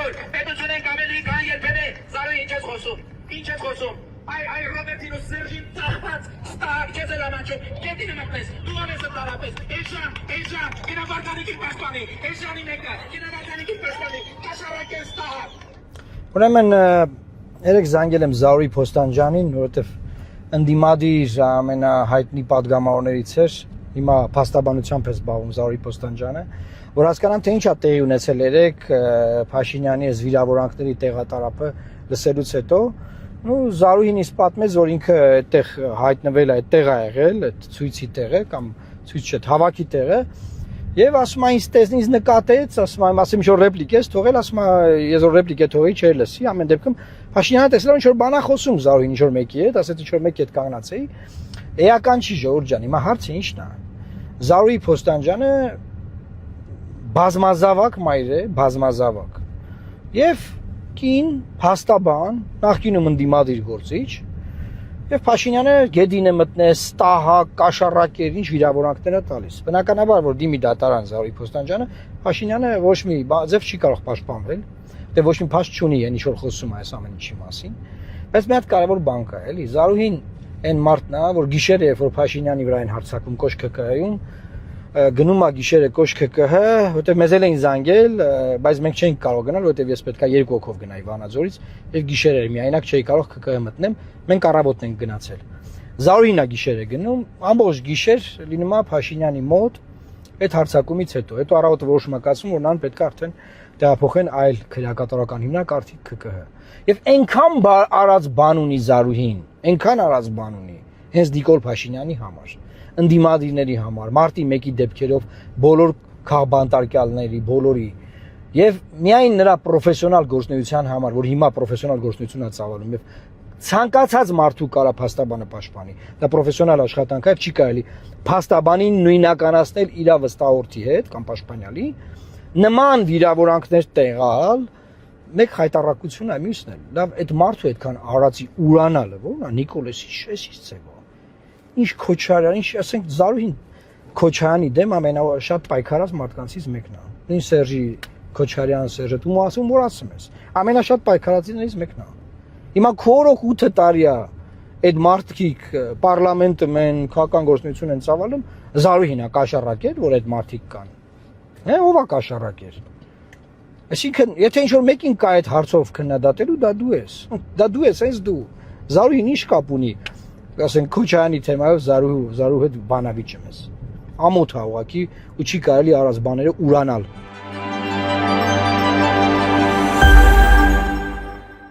որ պետություն ենք ավելի քան երբևէ Զարուհի ինչ ես խոսում Ay Robertino Sergin Tahat Star Kezelamacho Gedini mapes Duanese tarapes Ejan Kina Bartaniki Pashpani Ejani Meka Kina Bartaniki Pashpani Kasharake Star Ուրեմն երեք զանգել եմ Զարուհի Փոստանջանին, որովհետև ընդդիմադի ամենահայտնի падգամավորներից էր, հիմա փաստաբանությամբ է զբաղվում Զարուհի Փոստանջանը, որ հասկանամ թե ինչ է տեղի ունեցել երեք Փաշինյանի այս վիրավորանքների տեղատարապը լսելուց հետո, Զարուհին ինձ պատմեց, որ ինքը այդտեղ հայտնվել է, այդտեղ է եղել, այդ ցույցի տեղը կամ ցույց չէ, հավաքի տեղը, եւ ասում է ինձ տեսնից նկատեց, ասում ինչ որ ռեպլիկ ես թողել, ասում է ես որ ռեպլիկ է թողի, չէ լսի, ամեն դեպքում Փաշինյանը տեսել ինչ որ բանա խոսում Զարուհին ինչ որ մեկի հետ, ասեց ինչ որ մեկի հետ կանգնացեի, էական չի ժողովուրդ ջան, հիմա հարցը ի՞նչն է։ Զարուհի Փոստանջանը բազմազավակ մայր է, բազմազավակ։ Եվ կին, փաստաբան, նախկինում ընդդիմադիր գործիչ, եւ Փաշինյանը գեդին է մտնել, ստահակ, կաշառակեր, ինչ վիրավորանքներ է տալիս։ Բնականաբար որ դիմի դատարան Զարուհի Փոստանջանը Փաշինյանը ոչ մի ձև չի կարող պաշտպանվել, դե ոչ մի փաստ չունի, այն ինչ որ խոսում է այս ամեն ինչի մասին։ Բայց մի հատ կարևոր բան կա, էլի, Զարուհին այն մարդն է, որ գիշերը երբ որ Փաշինյանի վրա են հարձակում կոշ ԿԿՀ-ում, գնում է գիշերը կոշ ԿԿՀ, որտեղ մեզ էլ էին զանգել, բայց մենք չէինք կարող գնալ, որտեղ ես պետքա 2 հոգով գնայի Վանաձորից, եւ գիշեր էր միայնակ չէի կարող ԿԿՀ մտնեմ, մենք առավոտն ենք գնացել։ Զարուհին է գիշերը գնում, ամբողջ գիշեր լինում է Փաշինյանի մոտ այդ հարձակումից հետո առավոտը որոշում է կայացվում, որ նրան պետք է արդեն տեղափոխեն այլ քրեակատարական հիմնարկարդի ԿԿՀ։ Եվ այնքան արած բան ունի Զարուհին, այնքան արած բան ունի հենց Նիկոլ Փաշինյանի համար, ընդդիմադիրների համար, մարտի 1-ի դեպքերով բոլոր քաղբանտարկյալների, բոլորի եւ միայն նրա պրոֆեսիոնալ գործունեության համար, որ հիմա պրոֆեսիոնալ գործունեություն է ծավալում եւ ցանկացած մարդու կարա փաստաբանը պաշտպանի։ Դա պրոֆեսիոնալ աշխատանք է, չի կարելի փաստաբանին նույնականացնել իր վստահորդի հետ կամ պաշտպանյալի, նման վիրավորանքներ տեղալ, մեկ հայտարարություն է մյուսն է։ Լավ, այդ մարդու այդքան արածի ուրանալը, ո՞րն է Նիկոլեսի շեսից ծեվա։ Ինչ Քոչարյան, ինչ ասենք Զարուհին Քոչարյանի դեմ ամենաշատ պայքարած մարդկանցից մեկն է։ Նույն Սերժի Քոչարյան, Սերժը դու ասում որ ասում ես։ Ամենաշատ պայքարածներից մեկն է։ Հիմա քորող 8 տարի է այդ մարդիկ պարլամենտը մեն քաղաքական գործունեություն են ծավալում, Զարուհին է կաշառակեր, որ այդ մարդիկ կան։ Հե ով է կաշառակեր։ Այսինքն, եթե ինչ որ մեկին կա այդ հարցով քննադատելու, դա դու ես։ Դա դու ես, հենց դու։ Զարուհին ինչ կապ ունի, ասենք Քոչարյանի թեմայով Զարուհու հետ բանավիճում ես։ Ամոթ է ուղղակի ու չի կարելի արած բաները ուրանալ։